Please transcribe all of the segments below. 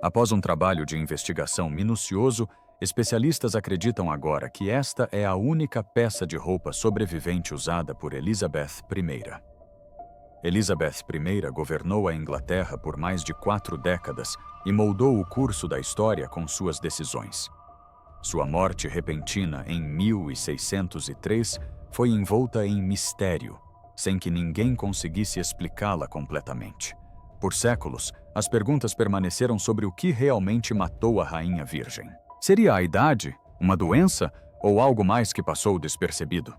Após um trabalho de investigação minucioso, especialistas acreditam agora que esta é a única peça de roupa sobrevivente usada por Elizabeth I. Elizabeth I governou a Inglaterra por mais de 4 décadas e moldou o curso da história com suas decisões. Sua morte repentina em 1603 foi envolta em mistério, sem que ninguém conseguisse explicá-la completamente. Por séculos, as perguntas permaneceram sobre o que realmente matou a Rainha Virgem. Seria a idade, uma doença ou algo mais que passou despercebido?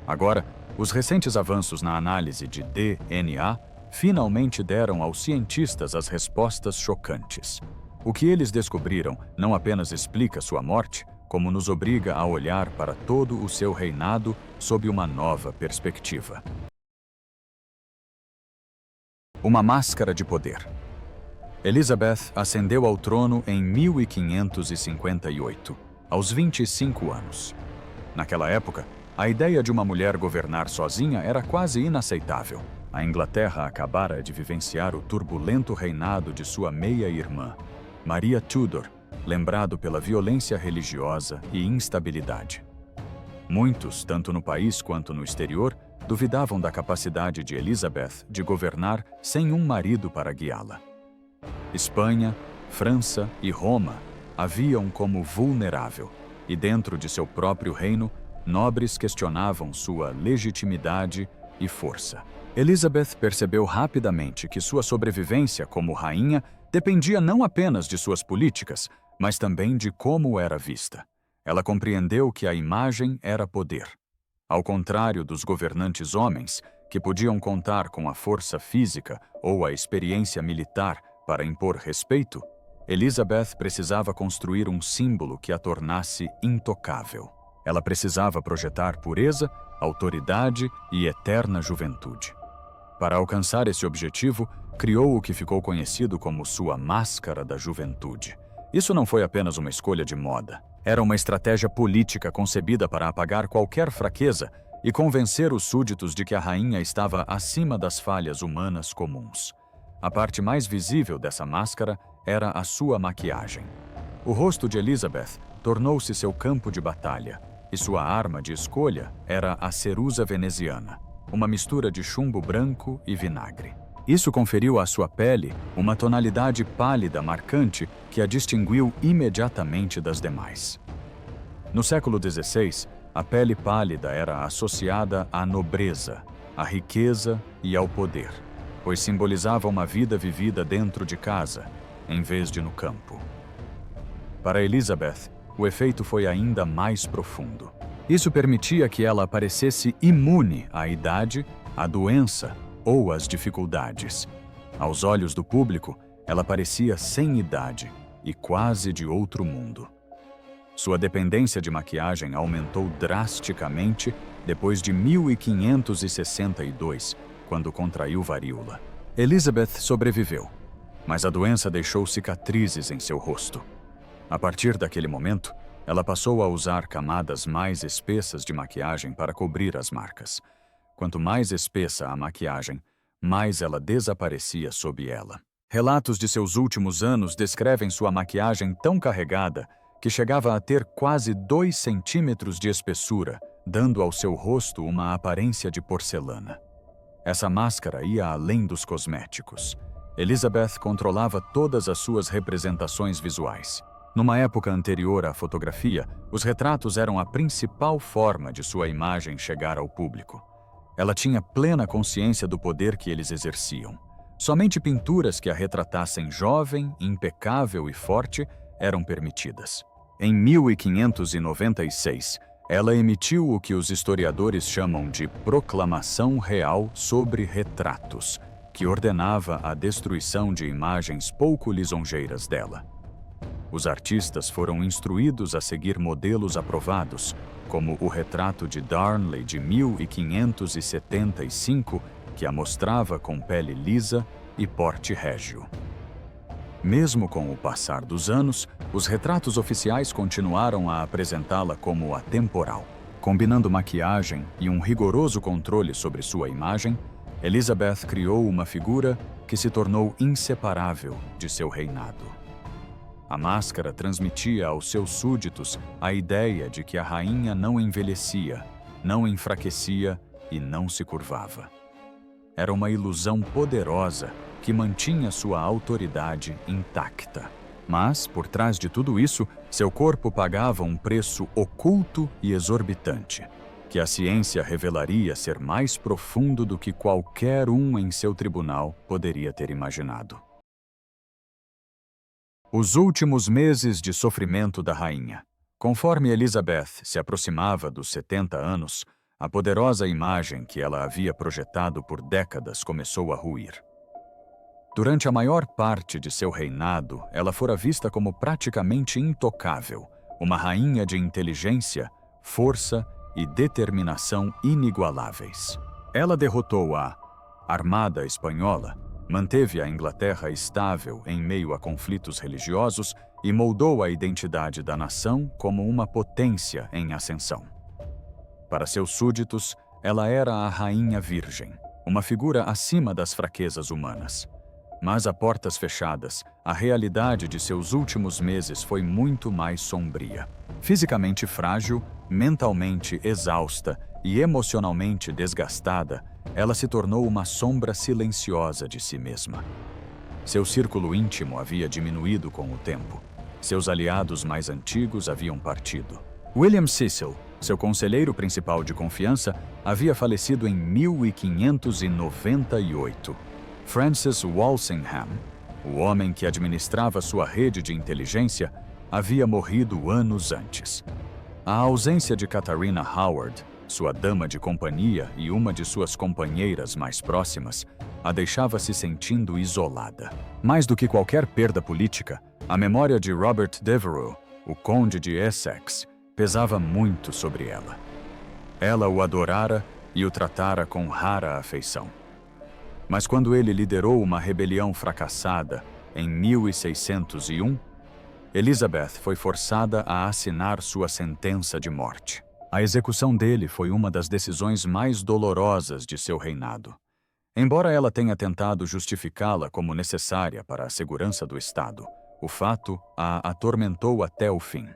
Agora, os recentes avanços na análise de DNA finalmente deram aos cientistas as respostas chocantes. O que eles descobriram não apenas explica sua morte, como nos obriga a olhar para todo o seu reinado sob uma nova perspectiva. Uma máscara de poder. Elizabeth ascendeu ao trono em 1558, aos 25 anos. Naquela época, a ideia de uma mulher governar sozinha era quase inaceitável. A Inglaterra acabara de vivenciar o turbulento reinado de sua meia-irmã, Maria Tudor, lembrado pela violência religiosa e instabilidade. Muitos, tanto no país quanto no exterior, duvidavam da capacidade de Elizabeth de governar sem um marido para guiá-la. Espanha, França e Roma a viam como vulnerável, e dentro de seu próprio reino, nobres questionavam sua legitimidade e força. Elizabeth percebeu rapidamente que sua sobrevivência como rainha dependia não apenas de suas políticas, mas também de como era vista. Ela compreendeu que a imagem era poder. Ao contrário dos governantes homens, que podiam contar com a força física ou a experiência militar para impor respeito, Elizabeth precisava construir um símbolo que a tornasse intocável. Ela precisava projetar pureza, autoridade e eterna juventude. Para alcançar esse objetivo, criou o que ficou conhecido como sua Máscara da Juventude. Isso não foi apenas uma escolha de moda. Era uma estratégia política concebida para apagar qualquer fraqueza e convencer os súditos de que a rainha estava acima das falhas humanas comuns. A parte mais visível dessa máscara era a sua maquiagem. O rosto de Elizabeth tornou-se seu campo de batalha, e sua arma de escolha era a cerusa veneziana, uma mistura de chumbo branco e vinagre. Isso conferiu à sua pele uma tonalidade pálida marcante que a distinguiu imediatamente das demais. No século XVI, a pele pálida era associada à nobreza, à riqueza e ao poder, pois simbolizava uma vida vivida dentro de casa, em vez de no campo. Para Elizabeth, o efeito foi ainda mais profundo. Isso permitia que ela parecesse imune à idade, à doença ou às dificuldades. Aos olhos do público, ela parecia sem idade e quase de outro mundo. Sua dependência de maquiagem aumentou drasticamente depois de 1562, quando contraiu varíola. Elizabeth sobreviveu, mas a doença deixou cicatrizes em seu rosto. A partir daquele momento, ela passou a usar camadas mais espessas de maquiagem para cobrir as marcas. Quanto mais espessa a maquiagem, mais ela desaparecia sob ela. Relatos de seus últimos anos descrevem sua maquiagem tão carregada que chegava a ter quase 2 centímetros de espessura, dando ao seu rosto uma aparência de porcelana. Essa máscara ia além dos cosméticos. Elizabeth controlava todas as suas representações visuais. Numa época anterior à fotografia, os retratos eram a principal forma de sua imagem chegar ao público. Ela tinha plena consciência do poder que eles exerciam. Somente pinturas que a retratassem jovem, impecável e forte eram permitidas. Em 1596, ela emitiu o que os historiadores chamam de Proclamação Real sobre Retratos, que ordenava a destruição de imagens pouco lisonjeiras dela. Os artistas foram instruídos a seguir modelos aprovados, como o retrato de Darnley de 1575, que a mostrava com pele lisa e porte régio. Mesmo com o passar dos anos, os retratos oficiais continuaram a apresentá-la como atemporal. Combinando maquiagem e um rigoroso controle sobre sua imagem, Elizabeth criou uma figura que se tornou inseparável de seu reinado. A máscara transmitia aos seus súditos a ideia de que a rainha não envelhecia, não enfraquecia e não se curvava. Era uma ilusão poderosa que mantinha sua autoridade intacta. Mas, por trás de tudo isso, seu corpo pagava um preço oculto e exorbitante, que a ciência revelaria ser mais profundo do que qualquer um em seu tribunal poderia ter imaginado. Os últimos meses de sofrimento da rainha. Conforme Elizabeth se aproximava dos 70 anos, a poderosa imagem que ela havia projetado por décadas começou a ruir. Durante a maior parte de seu reinado, ela fora vista como praticamente intocável, uma rainha de inteligência, força e determinação inigualáveis. Ela derrotou a Armada Espanhola, manteve a Inglaterra estável em meio a conflitos religiosos e moldou a identidade da nação como uma potência em ascensão. Para seus súditos, ela era a Rainha Virgem, uma figura acima das fraquezas humanas. Mas a portas fechadas, a realidade de seus últimos meses foi muito mais sombria. Fisicamente frágil, mentalmente exausta e emocionalmente desgastada, ela se tornou uma sombra silenciosa de si mesma. Seu círculo íntimo havia diminuído com o tempo. Seus aliados mais antigos haviam partido. William Cecil, seu conselheiro principal de confiança, havia falecido em 1598. Francis Walsingham, o homem que administrava sua rede de inteligência, havia morrido anos antes. A ausência de Catharina Howard, sua dama de companhia e uma de suas companheiras mais próximas, a deixava se sentindo isolada. Mais do que qualquer perda política, a memória de Robert Devereux, o conde de Essex, pesava muito sobre ela. Ela o adorara e o tratara com rara afeição. Mas quando ele liderou uma rebelião fracassada em 1601, Elizabeth foi forçada a assinar sua sentença de morte. A execução dele foi uma das decisões mais dolorosas de seu reinado. Embora ela tenha tentado justificá-la como necessária para a segurança do Estado, o fato a atormentou até o fim.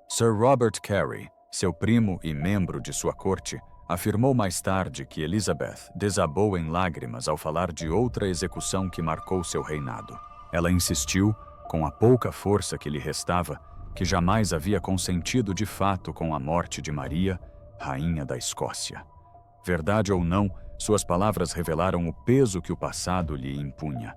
Sir Robert Carey, seu primo e membro de sua corte, afirmou mais tarde que Elizabeth desabou em lágrimas ao falar de outra execução que marcou seu reinado. Ela insistiu, com a pouca força que lhe restava, que jamais havia consentido de fato com a morte de Maria, rainha da Escócia. Verdade ou não, suas palavras revelaram o peso que o passado lhe impunha.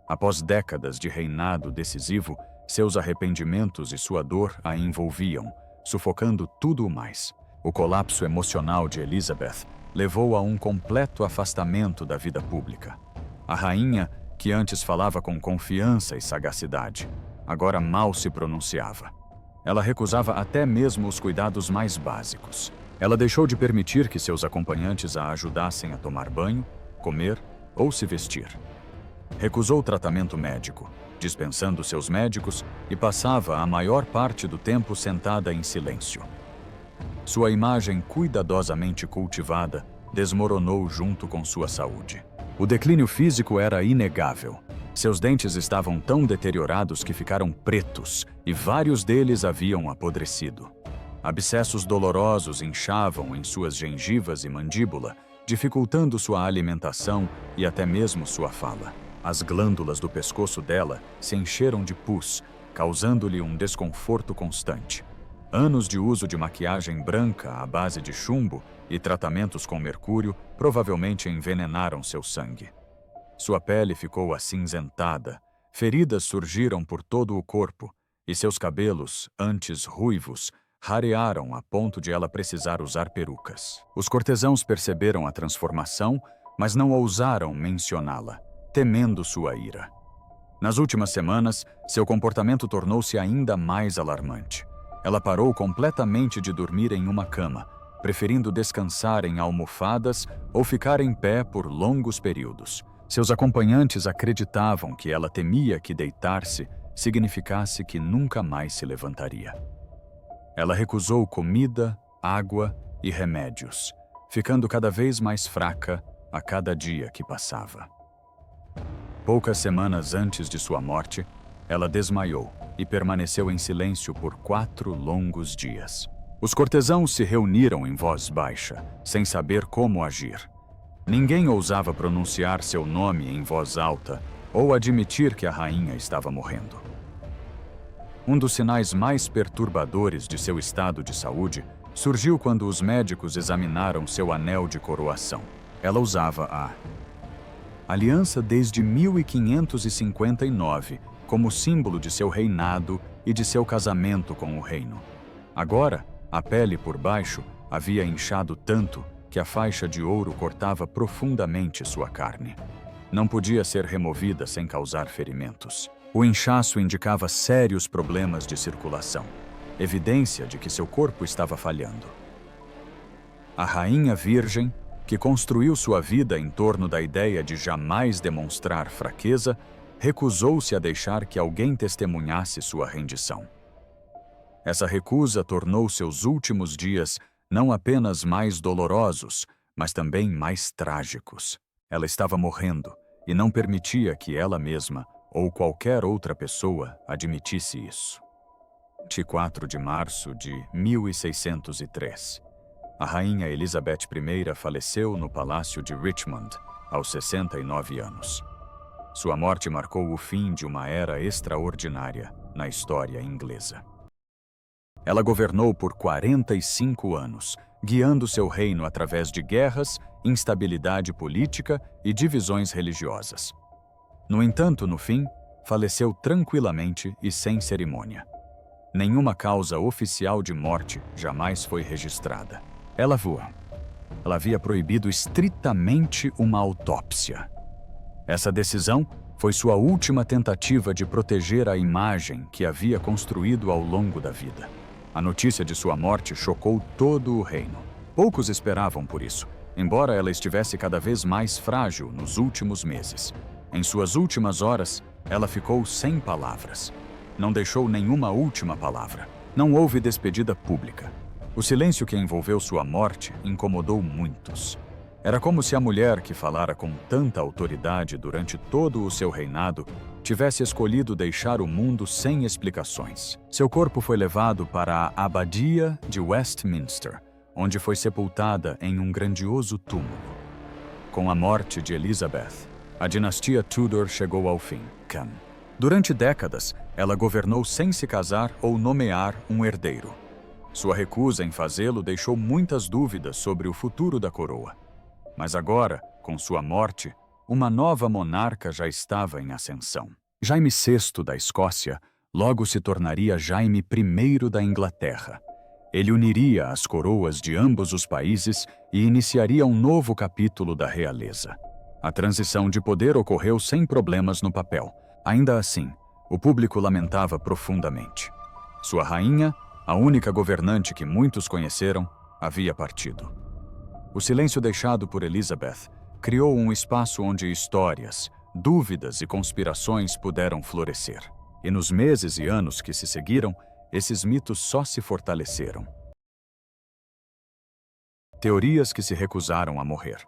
Após décadas de reinado decisivo, seus arrependimentos e sua dor a envolviam, sufocando tudo o mais. O colapso emocional de Elizabeth levou a um completo afastamento da vida pública. A rainha, que antes falava com confiança e sagacidade, agora mal se pronunciava. Ela recusava até mesmo os cuidados mais básicos. Ela deixou de permitir que seus acompanhantes a ajudassem a tomar banho, comer ou se vestir. Recusou tratamento médico, dispensando seus médicos, e passava a maior parte do tempo sentada em silêncio. Sua imagem cuidadosamente cultivada desmoronou junto com sua saúde. O declínio físico era inegável. Seus dentes estavam tão deteriorados que ficaram pretos e vários deles haviam apodrecido. Abscessos dolorosos inchavam em suas gengivas e mandíbula, dificultando sua alimentação e até mesmo sua fala. As glândulas do pescoço dela se encheram de pus, causando-lhe um desconforto constante. Anos de uso de maquiagem branca à base de chumbo e tratamentos com mercúrio provavelmente envenenaram seu sangue. Sua pele ficou acinzentada, feridas surgiram por todo o corpo e seus cabelos, antes ruivos, rarearam a ponto de ela precisar usar perucas. Os cortesãos perceberam a transformação, mas não ousaram mencioná-la, temendo sua ira. Nas últimas semanas, seu comportamento tornou-se ainda mais alarmante. Ela parou completamente de dormir em uma cama, preferindo descansar em almofadas ou ficar em pé por longos períodos. Seus acompanhantes acreditavam que ela temia que deitar-se significasse que nunca mais se levantaria. Ela recusou comida, água e remédios, ficando cada vez mais fraca a cada dia que passava. Poucas semanas antes de sua morte, ela desmaiou e permaneceu em silêncio por 4 longos dias. Os cortesãos se reuniram em voz baixa, sem saber como agir. Ninguém ousava pronunciar seu nome em voz alta ou admitir que a rainha estava morrendo. Um dos sinais mais perturbadores de seu estado de saúde surgiu quando os médicos examinaram seu anel de coroação. Ela usava a aliança desde 1559 como símbolo de seu reinado e de seu casamento com o reino. Agora, a pele por baixo havia inchado tanto que a faixa de ouro cortava profundamente sua carne. Não podia ser removida sem causar ferimentos. O inchaço indicava sérios problemas de circulação, evidência de que seu corpo estava falhando. A rainha virgem, que construiu sua vida em torno da ideia de jamais demonstrar fraqueza, recusou-se a deixar que alguém testemunhasse sua rendição. Essa recusa tornou seus últimos dias não apenas mais dolorosos, mas também mais trágicos. Ela estava morrendo e não permitia que ela mesma ou qualquer outra pessoa admitisse isso. 24 de março de 1603. A rainha Elizabeth I faleceu no Palácio de Richmond, aos 69 anos. Sua morte marcou o fim de uma era extraordinária na história inglesa. Ela governou por 45 anos, guiando seu reino através de guerras, instabilidade política e divisões religiosas. No entanto, no fim, faleceu tranquilamente e sem cerimônia. Nenhuma causa oficial de morte jamais foi registrada. Ela havia proibido estritamente uma autópsia. Essa decisão foi sua última tentativa de proteger a imagem que havia construído ao longo da vida. A notícia de sua morte chocou todo o reino. Poucos esperavam por isso, embora ela estivesse cada vez mais frágil nos últimos meses. Em suas últimas horas, ela ficou sem palavras. Não deixou nenhuma última palavra. Não houve despedida pública. O silêncio que envolveu sua morte incomodou muitos. Era como se a mulher que falara com tanta autoridade durante todo o seu reinado tivesse escolhido deixar o mundo sem explicações. Seu corpo foi levado para a Abadia de Westminster, onde foi sepultada em um grandioso túmulo. Com a morte de Elizabeth, a dinastia Tudor chegou ao fim. Durante décadas, ela governou sem se casar ou nomear um herdeiro. Sua recusa em fazê-lo deixou muitas dúvidas sobre o futuro da coroa. Mas agora, com sua morte, uma nova monarca já estava em ascensão. Jaime VI da Escócia logo se tornaria Jaime I da Inglaterra. Ele uniria as coroas de ambos os países e iniciaria um novo capítulo da realeza. A transição de poder ocorreu sem problemas no papel. Ainda assim, o público lamentava profundamente. Sua rainha, a única governante que muitos conheceram, havia partido. O silêncio deixado por Elizabeth criou um espaço onde histórias, dúvidas e conspirações puderam florescer. E nos meses e anos que se seguiram, esses mitos só se fortaleceram. Teorias que se recusaram a morrer.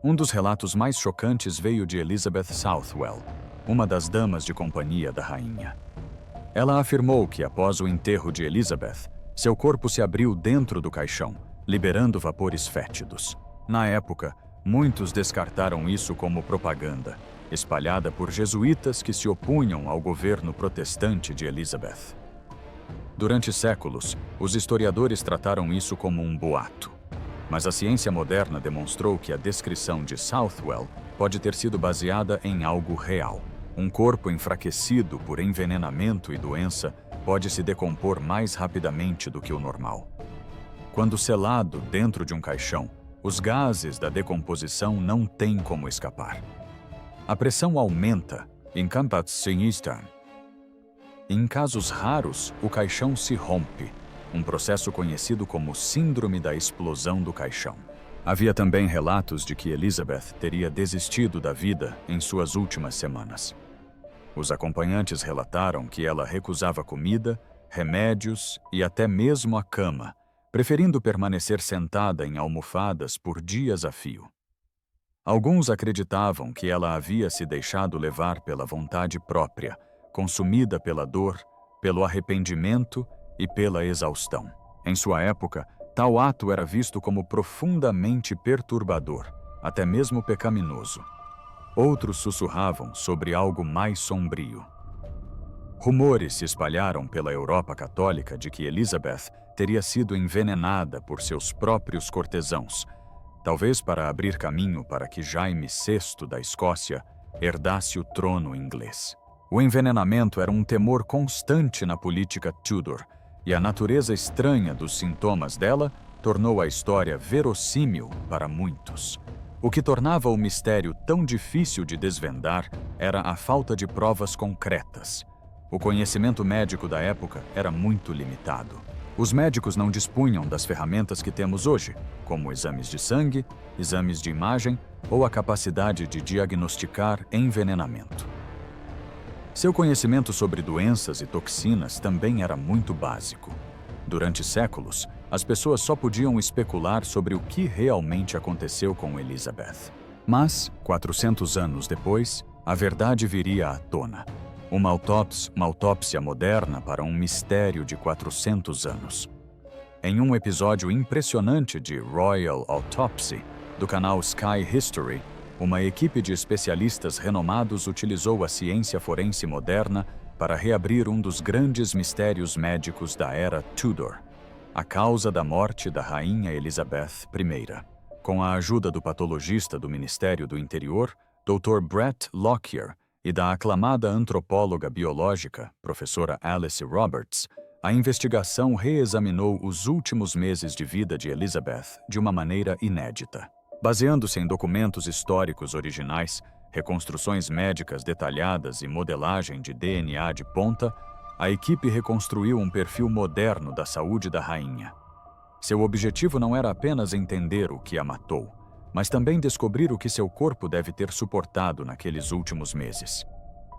Um dos relatos mais chocantes veio de Elizabeth Southwell, uma das damas de companhia da rainha. Ela afirmou que, após o enterro de Elizabeth, seu corpo se abriu dentro do caixão, liberando vapores fétidos. Na época, muitos descartaram isso como propaganda, espalhada por jesuítas que se opunham ao governo protestante de Elizabeth. Durante séculos, os historiadores trataram isso como um boato. Mas a ciência moderna demonstrou que a descrição de Southwell pode ter sido baseada em algo real. Um corpo enfraquecido por envenenamento e doença pode se decompor mais rapidamente do que o normal. Quando selado dentro de um caixão, os gases da decomposição não têm como escapar. A pressão aumenta, em casos raros, o caixão se rompe, um processo conhecido como Síndrome da Explosão do Caixão. Havia também relatos de que Elizabeth teria desistido da vida em suas últimas semanas. Os acompanhantes relataram que ela recusava comida, remédios e até mesmo a cama, preferindo permanecer sentada em almofadas por dias a fio. Alguns acreditavam que ela havia se deixado levar pela vontade própria, consumida pela dor, pelo arrependimento e pela exaustão. Em sua época, tal ato era visto como profundamente perturbador, até mesmo pecaminoso. Outros sussurravam sobre algo mais sombrio. Rumores se espalharam pela Europa católica de que Elizabeth teria sido envenenada por seus próprios cortesãos, talvez para abrir caminho para que Jaime VI da Escócia herdasse o trono inglês. O envenenamento era um temor constante na política Tudor, e a natureza estranha dos sintomas dela tornou a história verossímil para muitos. O que tornava o mistério tão difícil de desvendar era a falta de provas concretas. O conhecimento médico da época era muito limitado. Os médicos não dispunham das ferramentas que temos hoje, como exames de sangue, exames de imagem ou a capacidade de diagnosticar envenenamento. Seu conhecimento sobre doenças e toxinas também era muito básico. Durante séculos, as pessoas só podiam especular sobre o que realmente aconteceu com Elizabeth. Mas, 400 anos depois, a verdade viria à tona. Uma autópsia moderna para um mistério de 400 anos. Em um episódio impressionante de Royal Autopsy, do canal Sky History, uma equipe de especialistas renomados utilizou a ciência forense moderna para reabrir um dos grandes mistérios médicos da era Tudor, a causa da morte da Rainha Elizabeth I. Com a ajuda do patologista do Ministério do Interior, Dr. Brett Lockyer, e da aclamada antropóloga biológica, professora Alice Roberts, a investigação reexaminou os últimos meses de vida de Elizabeth de uma maneira inédita. Baseando-se em documentos históricos originais, reconstruções médicas detalhadas e modelagem de DNA de ponta, a equipe reconstruiu um perfil moderno da saúde da rainha. Seu objetivo não era apenas entender o que a matou, mas também descobrir o que seu corpo deve ter suportado naqueles últimos meses.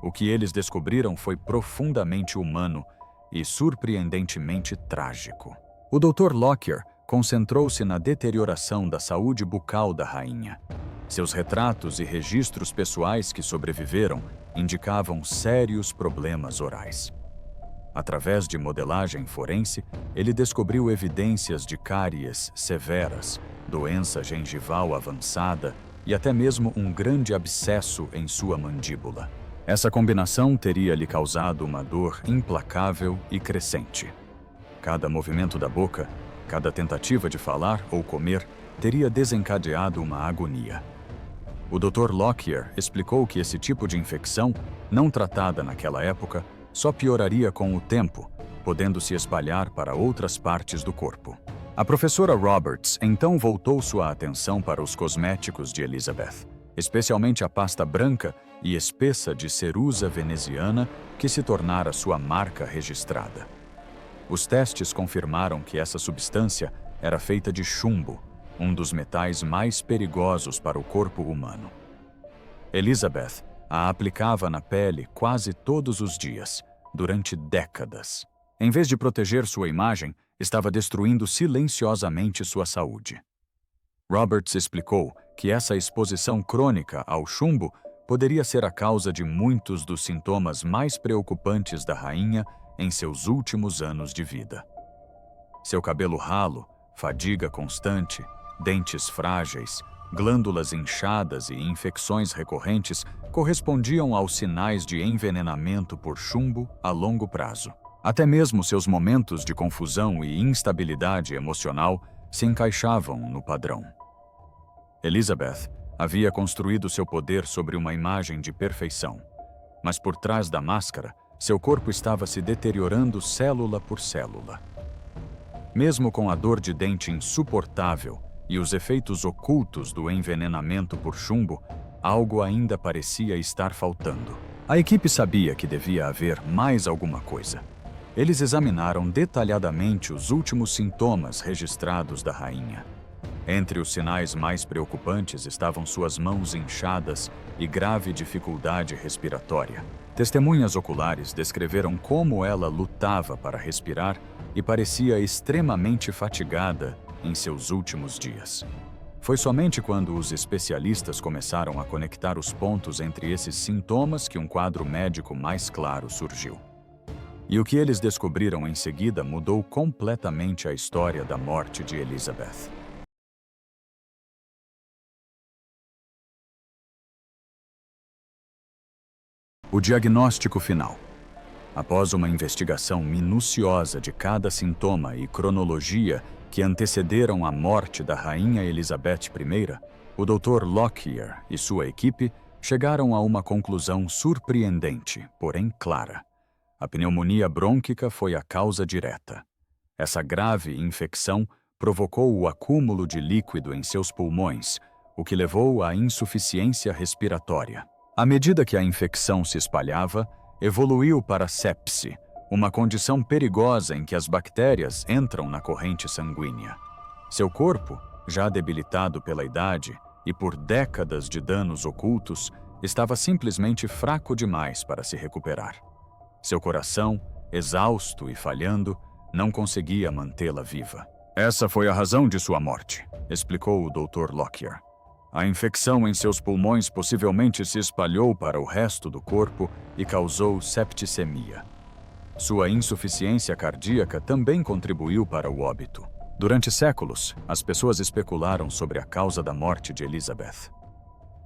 O que eles descobriram foi profundamente humano e surpreendentemente trágico. O Dr. Lockyer concentrou-se na deterioração da saúde bucal da rainha. Seus retratos e registros pessoais que sobreviveram indicavam sérios problemas orais. Através de modelagem forense, ele descobriu evidências de cáries severas, doença gengival avançada e até mesmo um grande abscesso em sua mandíbula. Essa combinação teria lhe causado uma dor implacável e crescente. Cada movimento da boca, cada tentativa de falar ou comer, teria desencadeado uma agonia. O Dr. Lockyer explicou que esse tipo de infecção, não tratada naquela época, só pioraria com o tempo, podendo se espalhar para outras partes do corpo. A professora Roberts então voltou sua atenção para os cosméticos de Elizabeth, especialmente a pasta branca e espessa de cerusa veneziana que se tornara sua marca registrada. Os testes confirmaram que essa substância era feita de chumbo, um dos metais mais perigosos para o corpo humano. Elizabeth a aplicava na pele quase todos os dias, durante décadas. Em vez de proteger sua imagem, estava destruindo silenciosamente sua saúde. Roberts explicou que essa exposição crônica ao chumbo poderia ser a causa de muitos dos sintomas mais preocupantes da rainha em seus últimos anos de vida. Seu cabelo ralo, fadiga constante, dentes frágeis, glândulas inchadas e infecções recorrentes correspondiam aos sinais de envenenamento por chumbo a longo prazo. Até mesmo seus momentos de confusão e instabilidade emocional se encaixavam no padrão. Elizabeth havia construído seu poder sobre uma imagem de perfeição, mas por trás da máscara, seu corpo estava se deteriorando célula por célula. Mesmo com a dor de dente insuportável e os efeitos ocultos do envenenamento por chumbo, algo ainda parecia estar faltando. A equipe sabia que devia haver mais alguma coisa. Eles examinaram detalhadamente os últimos sintomas registrados da rainha. Entre os sinais mais preocupantes estavam suas mãos inchadas e grave dificuldade respiratória. Testemunhas oculares descreveram como ela lutava para respirar e parecia extremamente fatigada em seus últimos dias. Foi somente quando os especialistas começaram a conectar os pontos entre esses sintomas que um quadro médico mais claro surgiu. E o que eles descobriram em seguida mudou completamente a história da morte de Elizabeth. O diagnóstico final. Após uma investigação minuciosa de cada sintoma e cronologia que antecederam a morte da Rainha Elizabeth I, o Dr. Lockyer e sua equipe chegaram a uma conclusão surpreendente, porém clara. A pneumonia brônquica foi a causa direta. Essa grave infecção provocou o acúmulo de líquido em seus pulmões, o que levou à insuficiência respiratória. À medida que a infecção se espalhava, evoluiu para sepse, uma condição perigosa em que as bactérias entram na corrente sanguínea. Seu corpo, já debilitado pela idade e por décadas de danos ocultos, estava simplesmente fraco demais para se recuperar. Seu coração, exausto e falhando, não conseguia mantê-la viva. Essa foi a razão de sua morte, explicou o Dr. Lockyer. A infecção em seus pulmões possivelmente se espalhou para o resto do corpo e causou septicemia. Sua insuficiência cardíaca também contribuiu para o óbito. Durante séculos, as pessoas especularam sobre a causa da morte de Elizabeth.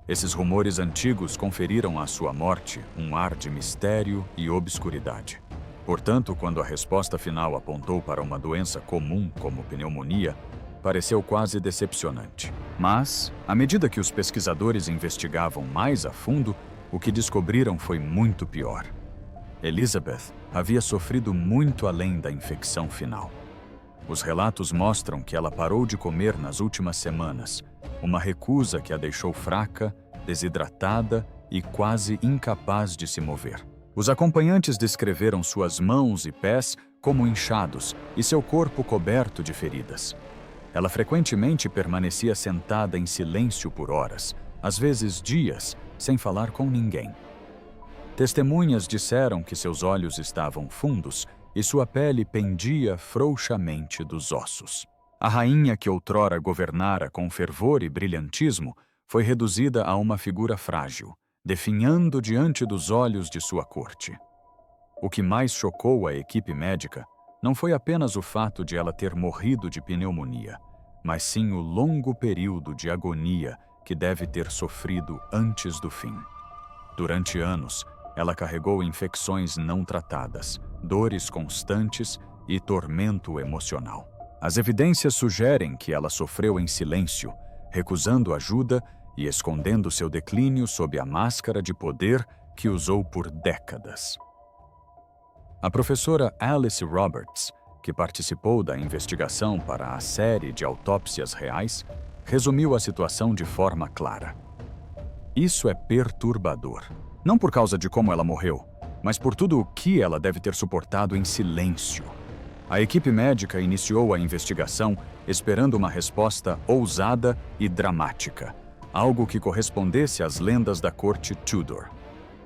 Esses rumores antigos conferiram à sua morte um ar de mistério e obscuridade. Portanto, quando a resposta final apontou para uma doença comum como pneumonia, pareceu quase decepcionante. Mas, à medida que os pesquisadores investigavam mais a fundo, o que descobriram foi muito pior. Elizabeth havia sofrido muito além da infecção final. Os relatos mostram que ela parou de comer nas últimas semanas, uma recusa que a deixou fraca, desidratada e quase incapaz de se mover. Os acompanhantes descreveram suas mãos e pés como inchados e seu corpo coberto de feridas. Ela frequentemente permanecia sentada em silêncio por horas, às vezes dias, sem falar com ninguém. Testemunhas disseram que seus olhos estavam fundos e sua pele pendia frouxamente dos ossos. A rainha que outrora governara com fervor e brilhantismo foi reduzida a uma figura frágil, definhando diante dos olhos de sua corte. O que mais chocou a equipe médica não foi apenas o fato de ela ter morrido de pneumonia, mas sim o longo período de agonia que deve ter sofrido antes do fim. Durante anos, ela carregou infecções não tratadas, dores constantes e tormento emocional. As evidências sugerem que ela sofreu em silêncio, recusando ajuda e escondendo seu declínio sob a máscara de poder que usou por décadas. A professora Alice Roberts, que participou da investigação para a série de autópsias reais, resumiu a situação de forma clara. Isso é perturbador, não por causa de como ela morreu, mas por tudo o que ela deve ter suportado em silêncio. A equipe médica iniciou a investigação esperando uma resposta ousada e dramática, algo que correspondesse às lendas da corte Tudor.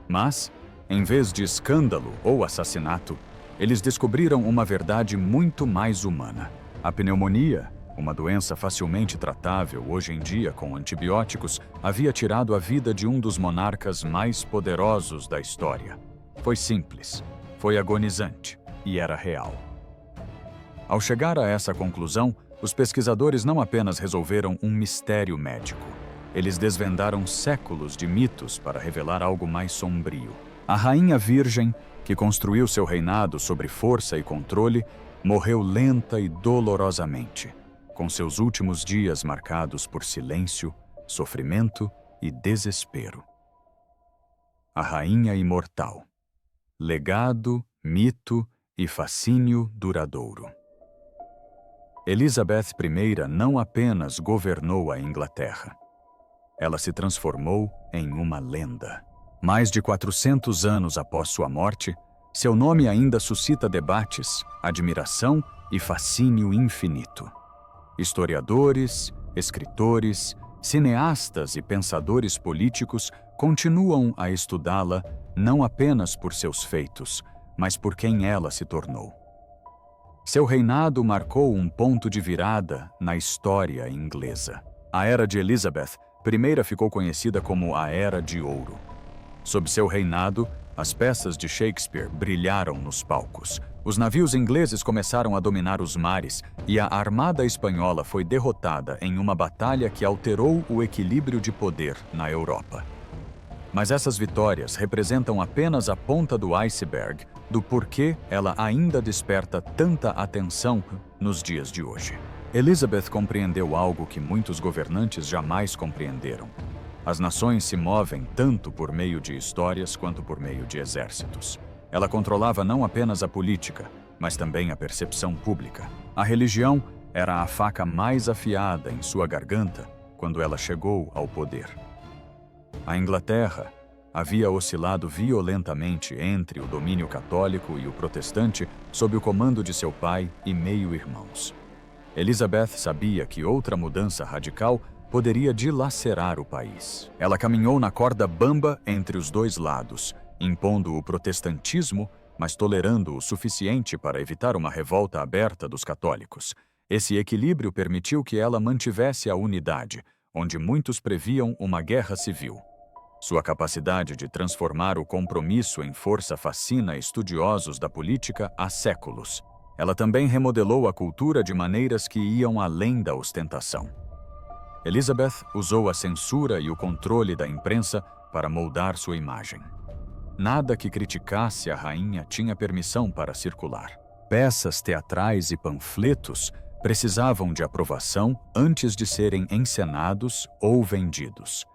Mas, em vez de escândalo ou assassinato, eles descobriram uma verdade muito mais humana. A pneumonia, uma doença facilmente tratável hoje em dia com antibióticos, havia tirado a vida de um dos monarcas mais poderosos da história. Foi simples, foi agonizante e era real. Ao chegar a essa conclusão, os pesquisadores não apenas resolveram um mistério médico. Eles desvendaram séculos de mitos para revelar algo mais sombrio. A rainha virgem, que construiu seu reinado sobre força e controle, morreu lenta e dolorosamente, com seus últimos dias marcados por silêncio, sofrimento e desespero. A rainha imortal. Legado, mito e fascínio duradouro. Elizabeth I não apenas governou a Inglaterra. Ela se transformou em uma lenda. Mais de 400 anos após sua morte, seu nome ainda suscita debates, admiração e fascínio infinito. Historiadores, escritores, cineastas e pensadores políticos continuam a estudá-la não apenas por seus feitos, mas por quem ela se tornou. Seu reinado marcou um ponto de virada na história inglesa. A Era de Elizabeth I ficou conhecida como a Era de Ouro. Sob seu reinado, as peças de Shakespeare brilharam nos palcos. Os navios ingleses começaram a dominar os mares e a armada espanhola foi derrotada em uma batalha que alterou o equilíbrio de poder na Europa. Mas essas vitórias representam apenas a ponta do iceberg do porquê ela ainda desperta tanta atenção nos dias de hoje. Elizabeth compreendeu algo que muitos governantes jamais compreenderam. As nações se movem tanto por meio de histórias quanto por meio de exércitos. Ela controlava não apenas a política, mas também a percepção pública. A religião era a faca mais afiada em sua garganta quando ela chegou ao poder. A Inglaterra havia oscilado violentamente entre o domínio católico e o protestante sob o comando de seu pai e meio-irmãos. Elizabeth sabia que outra mudança radical poderia dilacerar o país. Ela caminhou na corda bamba entre os dois lados, impondo o protestantismo, mas tolerando o suficiente para evitar uma revolta aberta dos católicos. Esse equilíbrio permitiu que ela mantivesse a unidade, onde muitos previam uma guerra civil. Sua capacidade de transformar o compromisso em força fascina estudiosos da política há séculos. Ela também remodelou a cultura de maneiras que iam além da ostentação. Elizabeth usou a censura e o controle da imprensa para moldar sua imagem. Nada que criticasse a rainha tinha permissão para circular. Peças teatrais e panfletos precisavam de aprovação antes de serem encenados ou vendidos.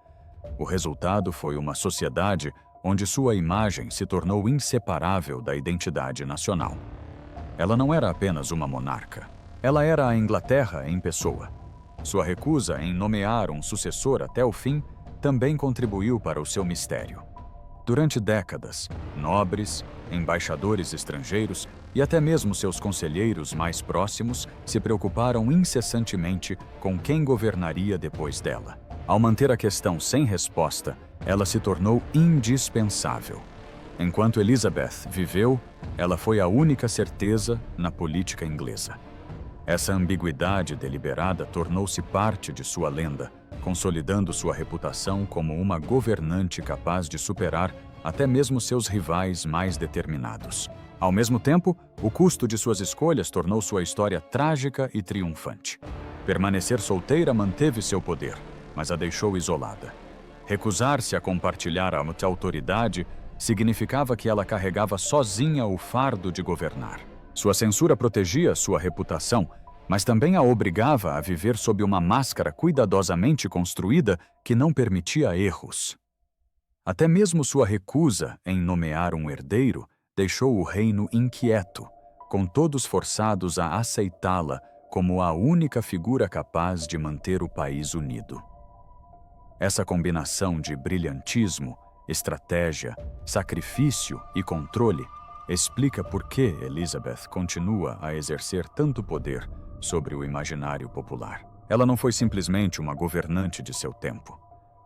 O resultado foi uma sociedade onde sua imagem se tornou inseparável da identidade nacional. Ela não era apenas uma monarca. Ela era a Inglaterra em pessoa. Sua recusa em nomear um sucessor até o fim também contribuiu para o seu mistério. Durante décadas, nobres, embaixadores estrangeiros e até mesmo seus conselheiros mais próximos se preocuparam incessantemente com quem governaria depois dela. Ao manter a questão sem resposta, ela se tornou indispensável. Enquanto Elizabeth viveu, ela foi a única certeza na política inglesa. Essa ambiguidade deliberada tornou-se parte de sua lenda, consolidando sua reputação como uma governante capaz de superar até mesmo seus rivais mais determinados. Ao mesmo tempo, o custo de suas escolhas tornou sua história trágica e triunfante. Permanecer solteira manteve seu poder, mas a deixou isolada. Recusar-se a compartilhar a autoridade significava que ela carregava sozinha o fardo de governar. Sua censura protegia sua reputação, mas também a obrigava a viver sob uma máscara cuidadosamente construída que não permitia erros. Até mesmo sua recusa em nomear um herdeiro deixou o reino inquieto, com todos forçados a aceitá-la como a única figura capaz de manter o país unido. Essa combinação de brilhantismo, estratégia, sacrifício e controle explica por que Elizabeth continua a exercer tanto poder sobre o imaginário popular. Ela não foi simplesmente uma governante de seu tempo.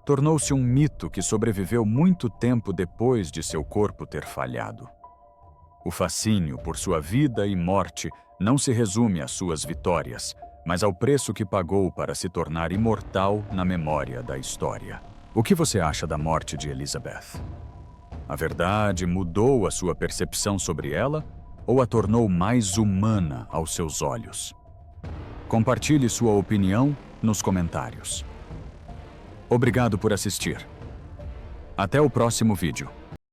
Tornou-se um mito que sobreviveu muito tempo depois de seu corpo ter falhado. O fascínio por sua vida e morte não se resume às suas vitórias, mas ao preço que pagou para se tornar imortal na memória da história. O que você acha da morte de Elizabeth? A verdade mudou a sua percepção sobre ela ou a tornou mais humana aos seus olhos? Compartilhe sua opinião nos comentários. Obrigado por assistir. Até o próximo vídeo.